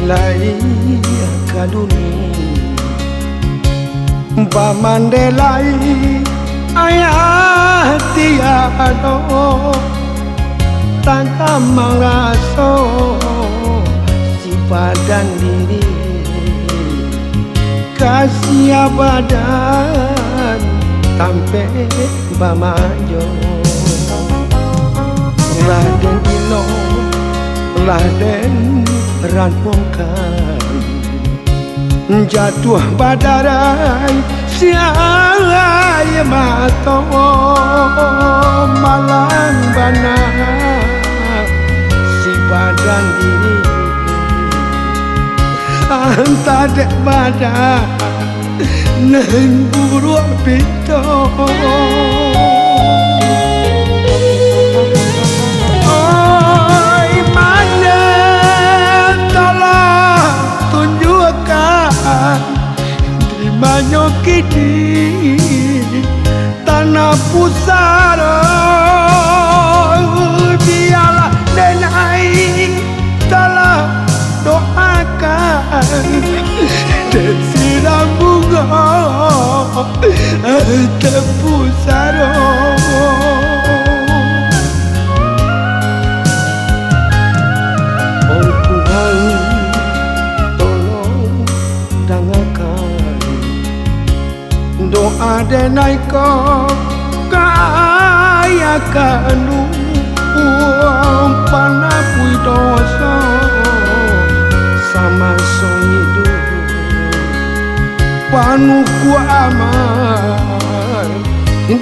Lai kaduni pamandelai ayah tiado tangka mangaso si badan diri kasih badan tampe bamajo Raden ilo Raden ranpongkan jatuh badarai siai mato malang bana si badan diri anta dek badan neng buruk pito Banyo kini tanah pusara biarlah denai telah doakan dan siram bunga terpusara oh Tuhan tolong dengarkan doa denai ko kaya kanu panapui dosa sama so hidup panuku aman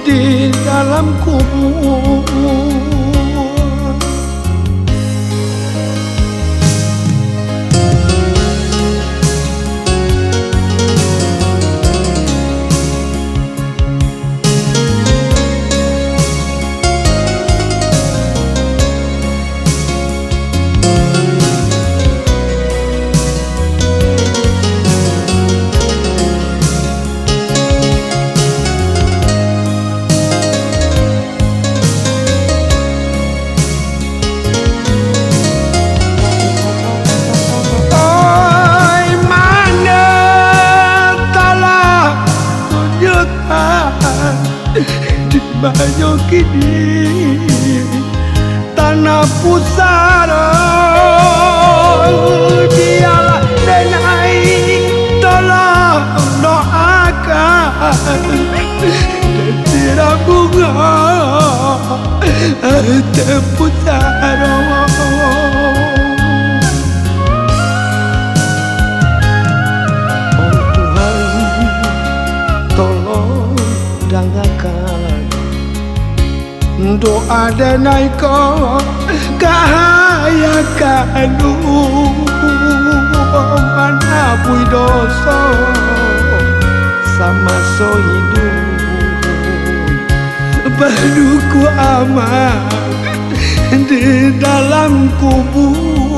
di dalam kubur. Banyo kini tanah pusara biarlah denai tolong doakan dan tiada bunga terpusara oh Tuhan tolong dengarkan doa denai ko kaya kanu manapui dosa sama so hidup baruku aman di dalam kubur.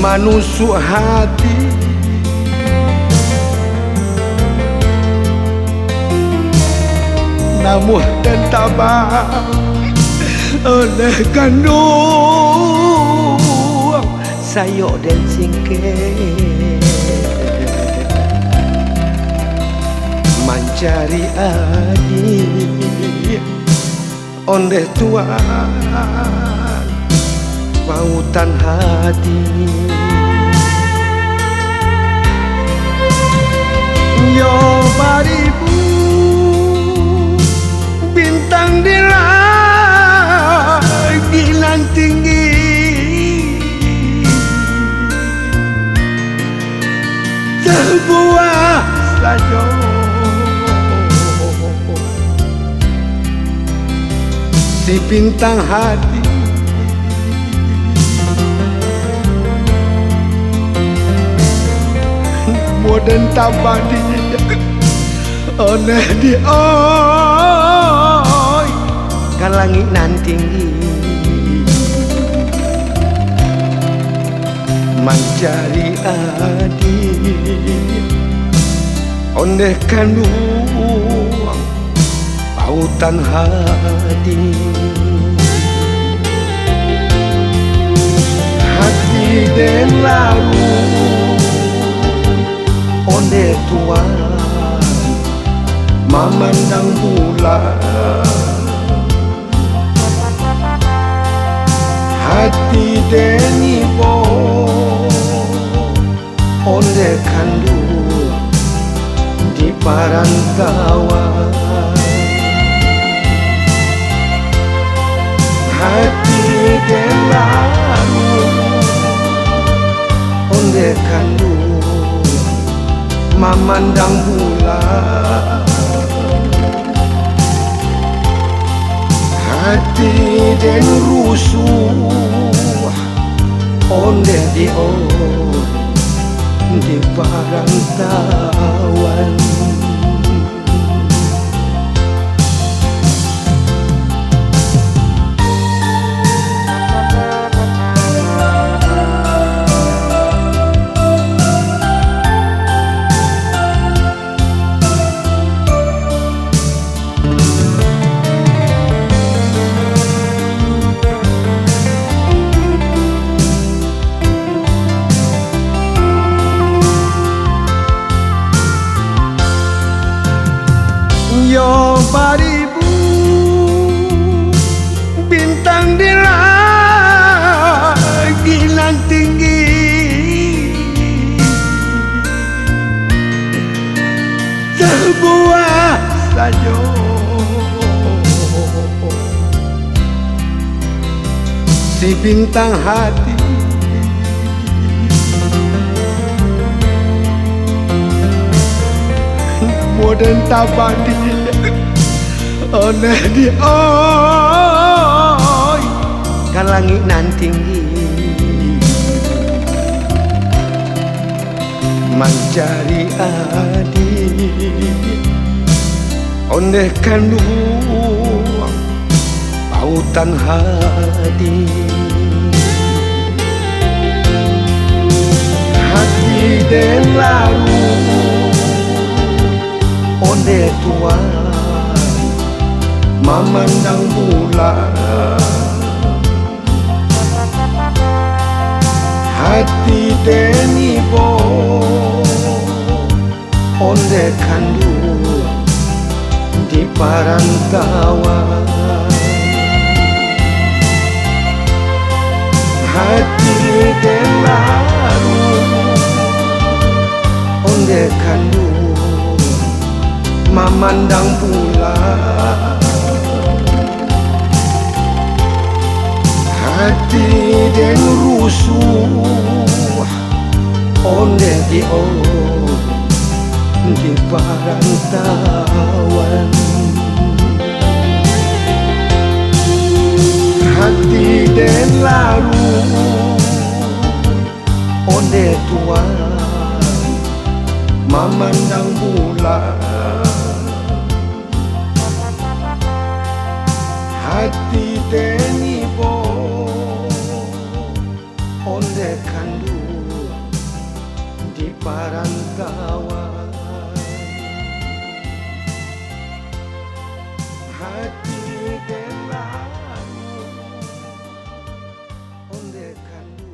manusuk hati namuh dan tabah oleh kandung sayok dan singkir mencari adik ondeh tuan pautan hati yo baribu bintang di langit tinggi sebuah saja si bintang hati moden tabadi oneh di oi kan langit nan tinggi mencari adik ondeh kandung pautan hati hati den lalu ondeh tuan memandang bulan hati den ibo ondeh kandung di parantauan hati den lalu ondeh kandung memandang bulan hati den rusuh ondeh di parantauan yo baribu bintang di langit nan tinggi sebuah saja si bintang hati moden tabadi oneh di oi kan langit nan tinggi mencari adik ondeh kandung pautan hati hati den lalu ondeh tuan memandang bulan hati den ibo ondeh kandung di parantauan hati den lalu ondeh kandung memandang bulan hati den rusuh ondeh di parantauan hati den lalu ondeh tuan memandang bulan hati den ibo ondeh kandung parantauan. Hati dan lalu onde kandu.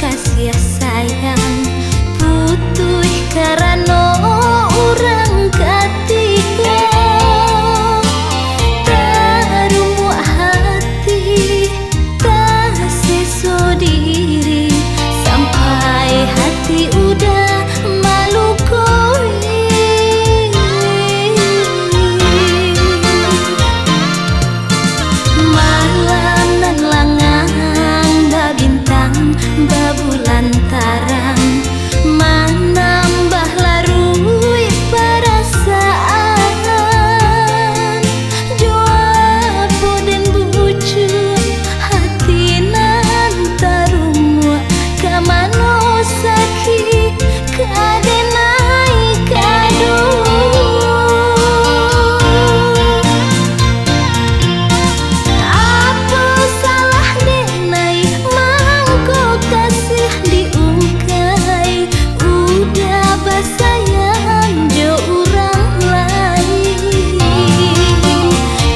Kasih sayang putuh karena orang ketiga tarumu hati tak seso diri sampai hati udah malu koi malam nan langang babintang babulan tarang menambah larui perasaan jawab dan bucu hati nan tarumu kamano sakit kadenai kado apa salah denai mangko kasih diungkai udah basayang jo orang lain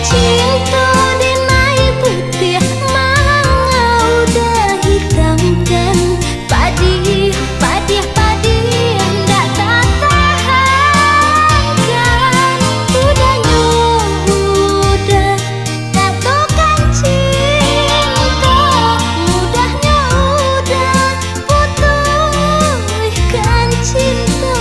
cinta denai putih manga udah hitamkan padih padih padih ndak tahankan udah nyudah katokan cinta mudahnya udah putuskan cinta.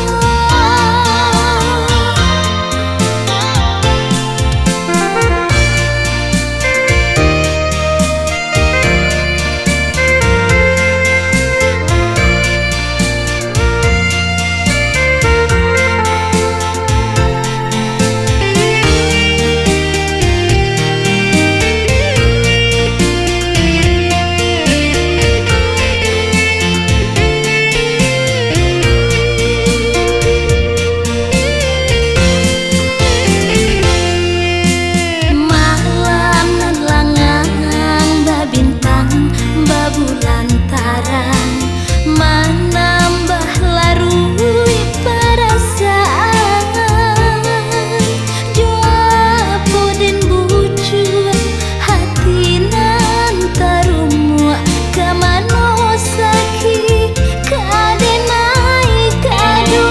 Malam nan langang babintang babulan tarang menambah larui perasaan jawab dan bucu hati nan tarumu kamano sakit kadenai kado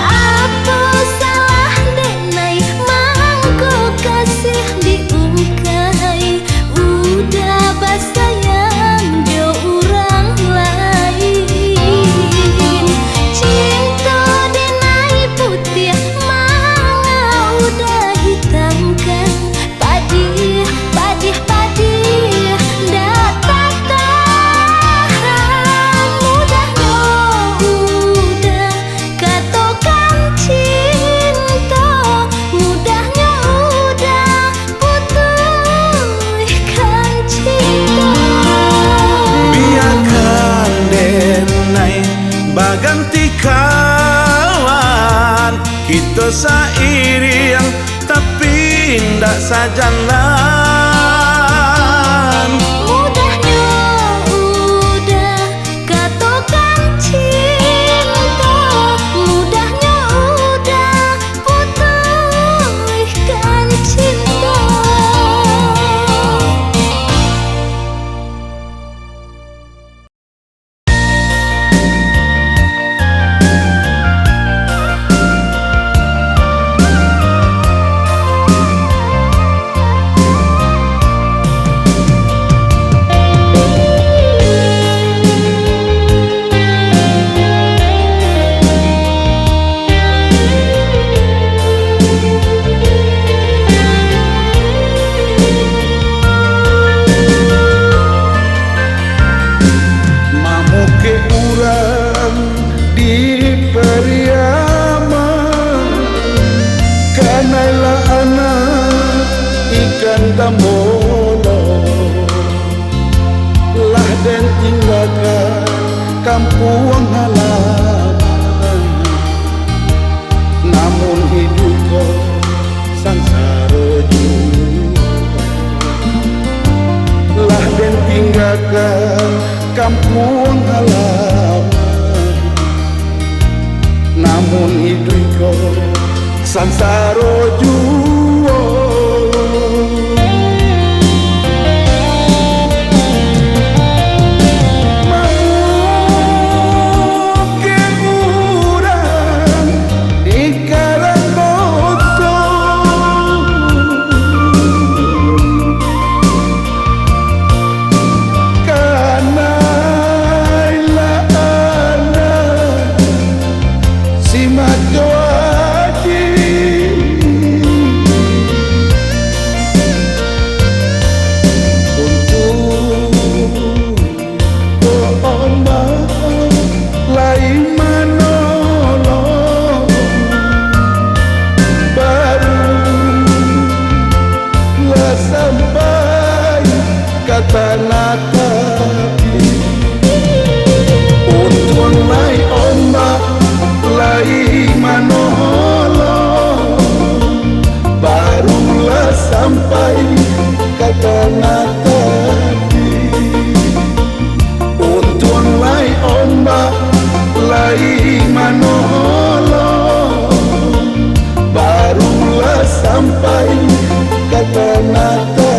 apa salah denai mangko kasih diungkai udah basayang jo orang lain cinta denai putih manga udah hitamkan padih padih padih ndak tahan mudahnya udah katokan cinta mudahnya udah putuskan cinta. Biarkan denai baganti kawan kita seiring tapi ndak sajalan Mudahnya udah katokan cinta mudahnya udah putuskan cinta. Lamolo lah den tinggalkan kampung halaman, namun hidup kau sangsara jua. Lah den tinggalkan kampung halaman, namun hidup kau sangsara jua. Tanah tapi untung lai ombak lai manolo, barulah sampai ke tanah tapi. Untung lai ombak lai manolo, barulah sampai ke tanah tapi.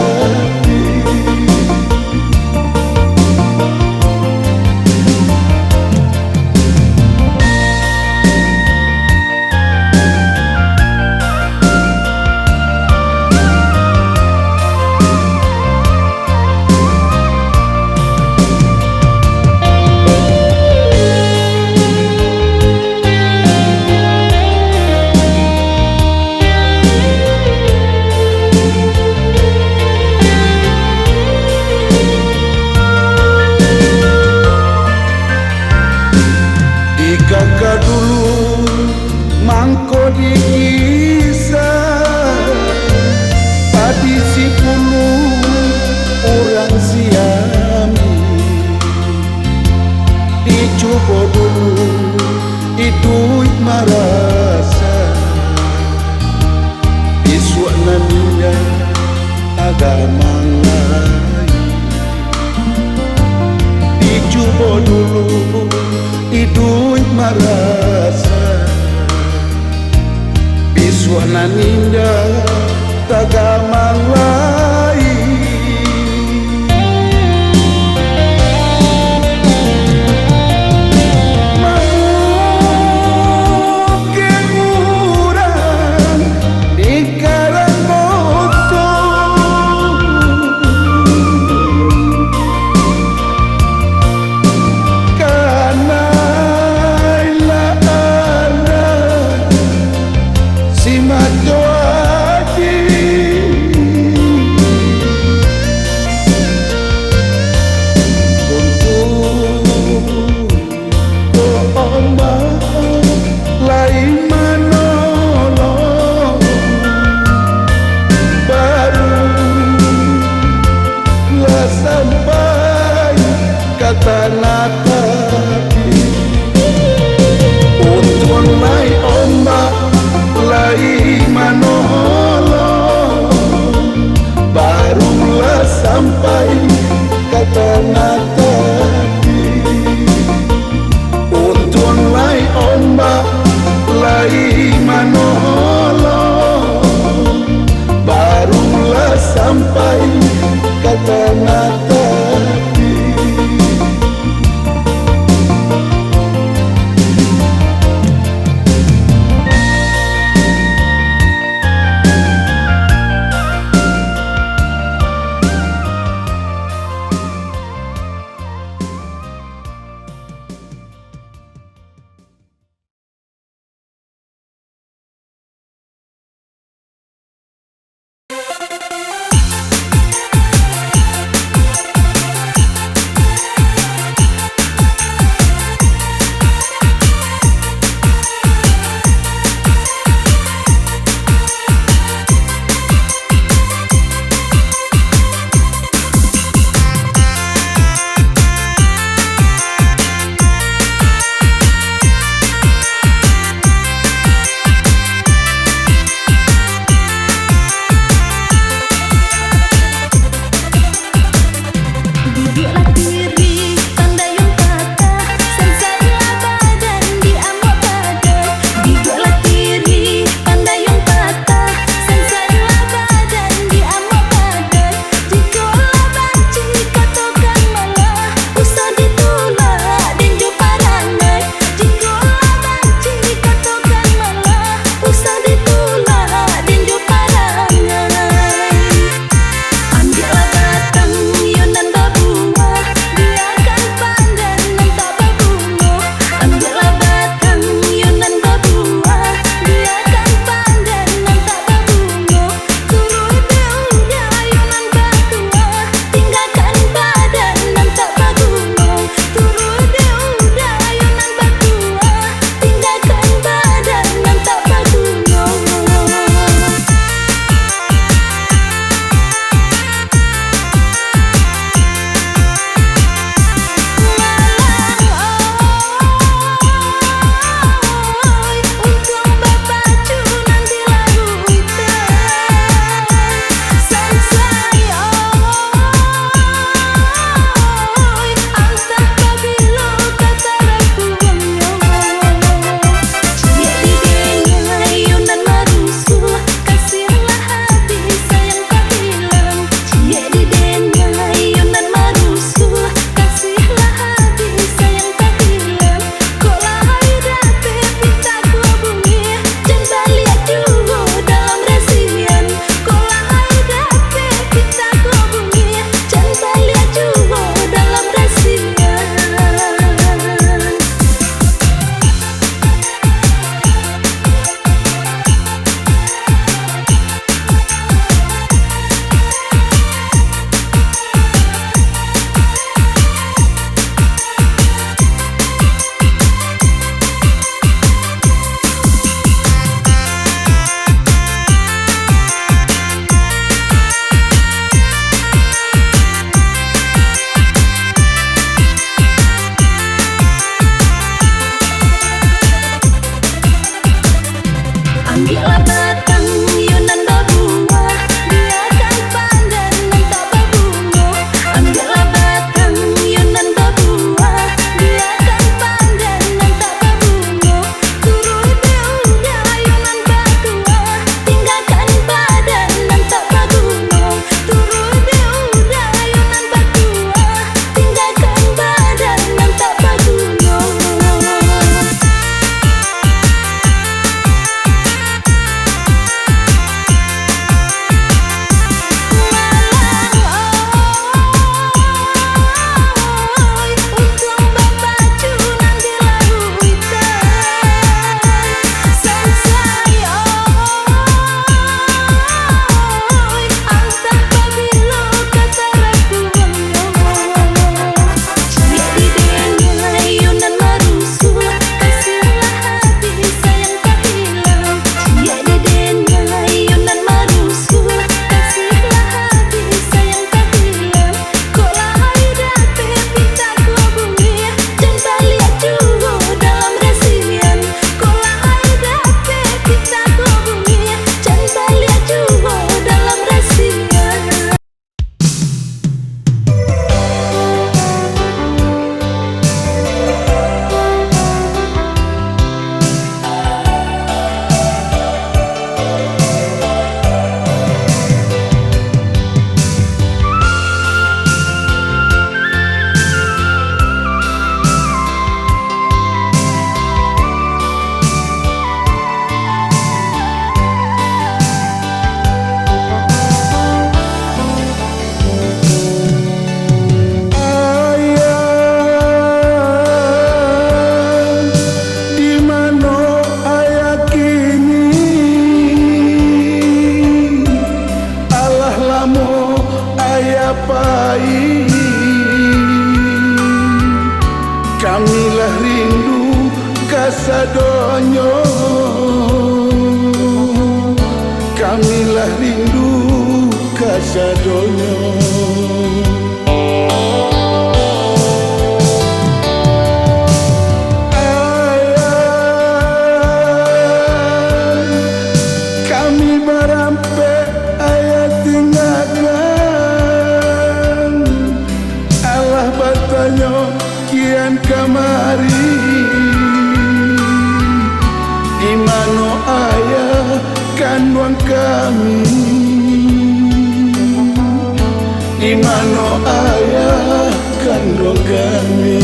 Kakak dulu mangko dikisah padi si pulu orang siami, dicoba dulu itu marasa isuak naminya agama lain. Dicoba dulu hidup merasa biswana ninda tagamang lain. Mungkin urang di karang moto sampai kata tapi. Untung lai ombak lai mana kasadonyo, kamilah rindu kasadonyo. Kian kamari di mano ayah kandung kami, di mano ayah kandung kami.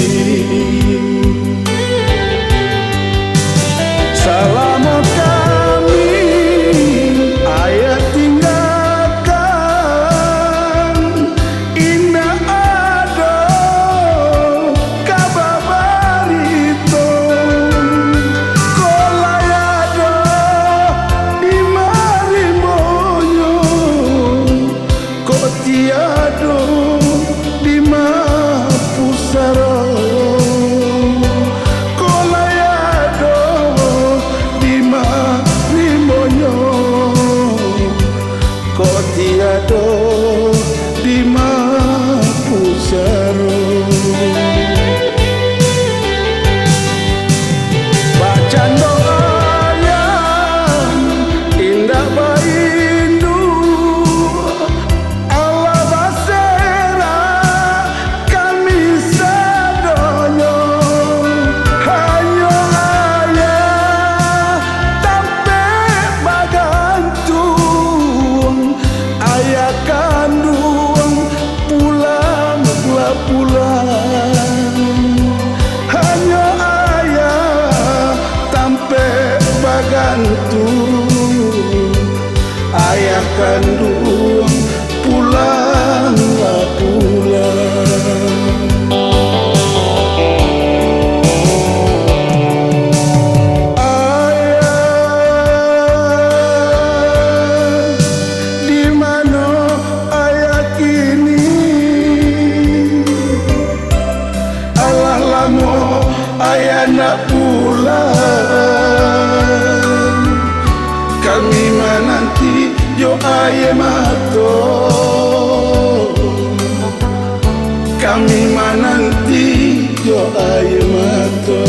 Selama kami ayah tinggalkan, indah ada kababarito, kolayado di marimbonyo, kotiado di mapusaro, kolayado di marimbonyo, kotiado di mapusaro. Bacaan doanya indah baindu, Allah basera kami sadonyo, hanya ayah tampe bagantung, ayah kandung pulang pulang, hanya ayah tampe bagantung, ayah kandung pulang pulang. Ayah di mana ayah kini, alah lamo ayah nak pulang, kami menanti yo ayah mato, kami menanti yo ayah mato.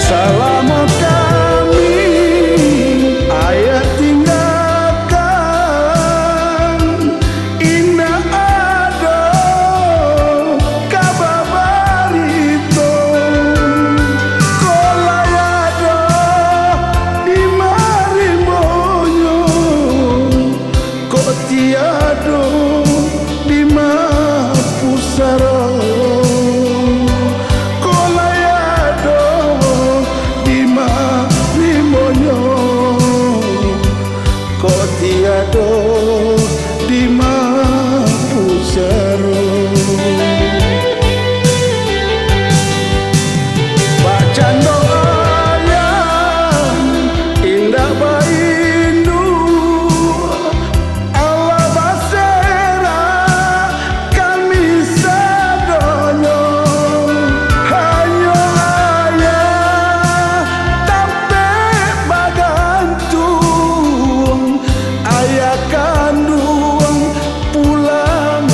Selama kami ayah tinggalkan, indah ada kababarito, kolayado di marimbonyo, kotiado di mapusaro, kotiado di mapusaro. Bacaan doanya indah baindu, Allah basera kami sadonyo, hanya ayah tampe bagantung, ayah kandung pulang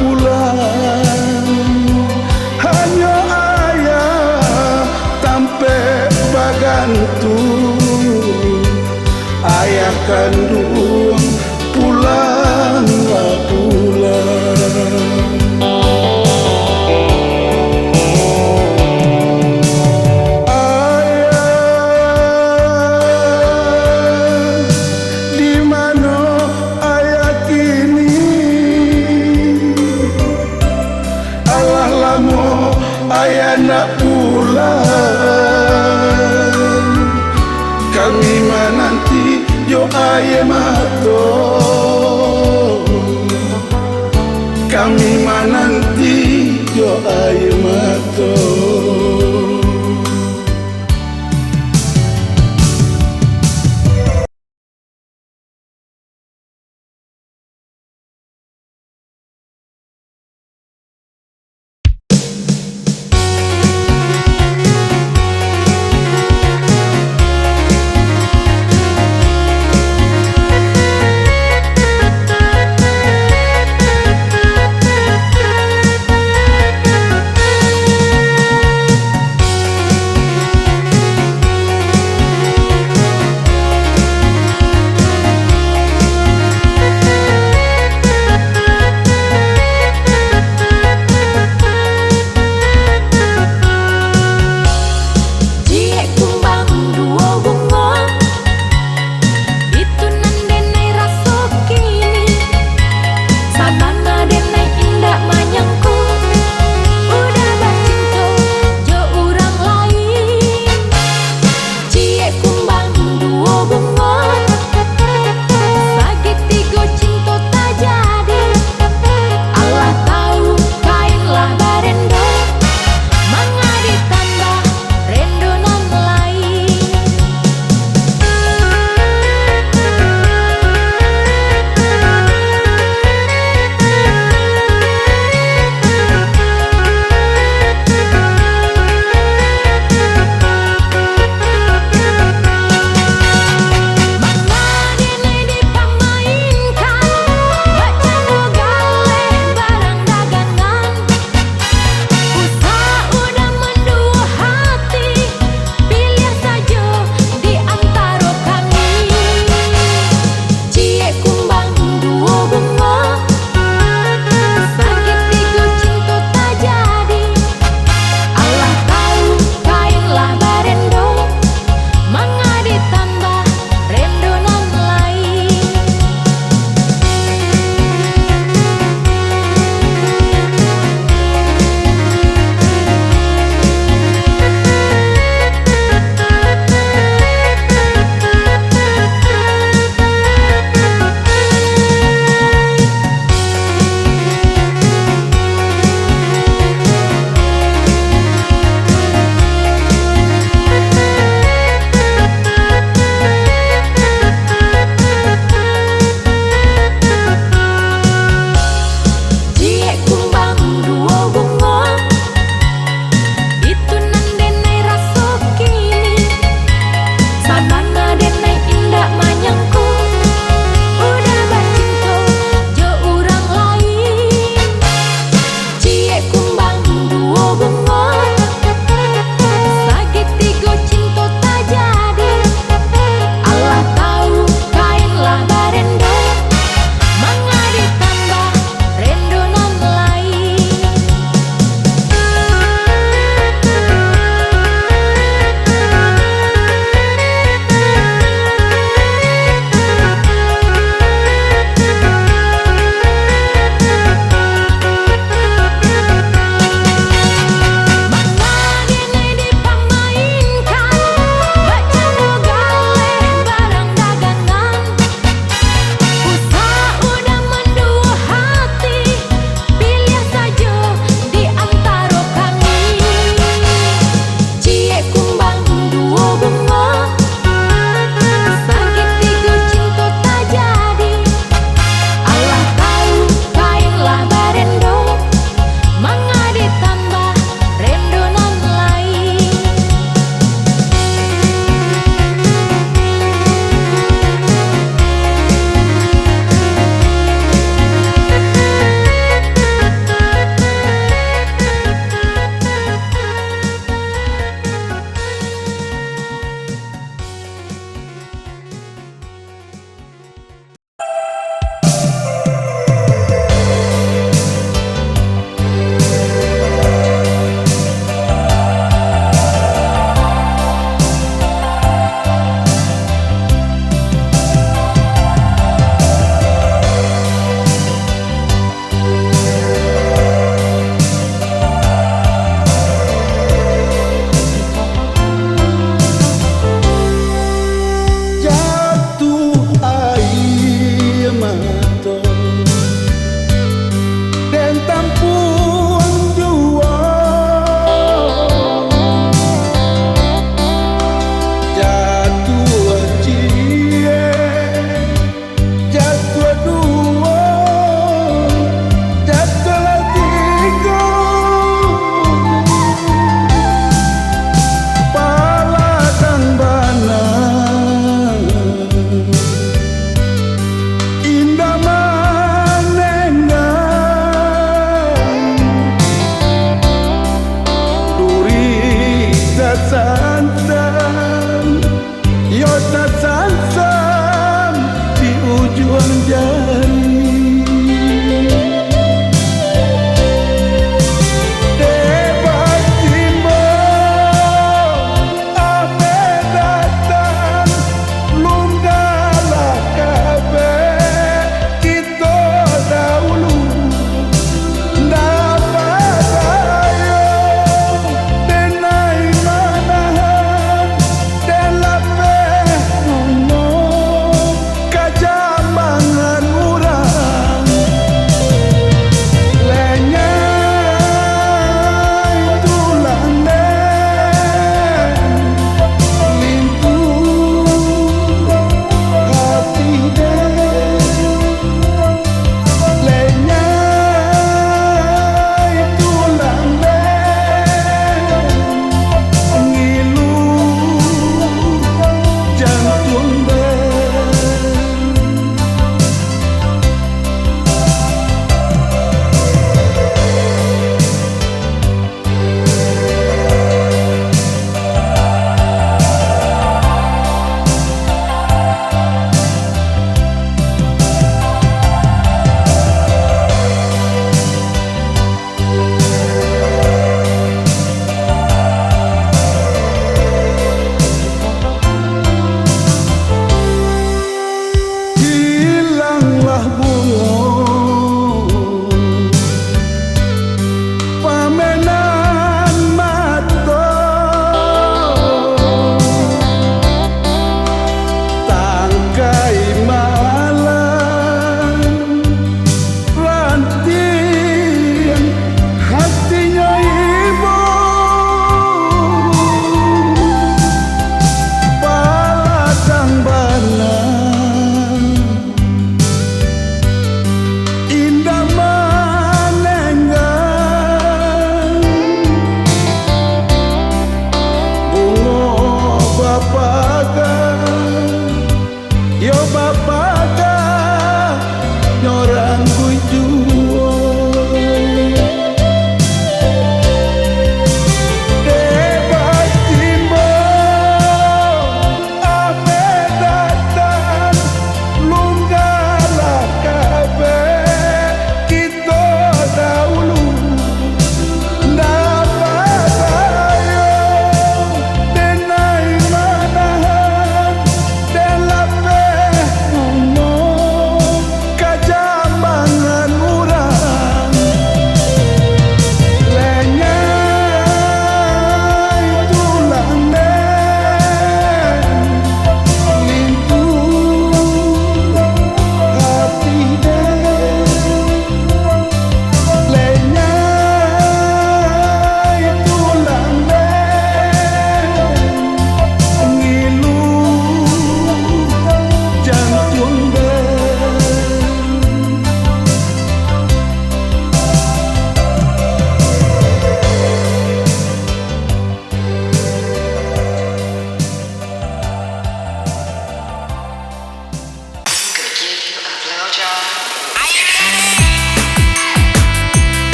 pulang, hanya ayah tampe bagantung, ayah kandung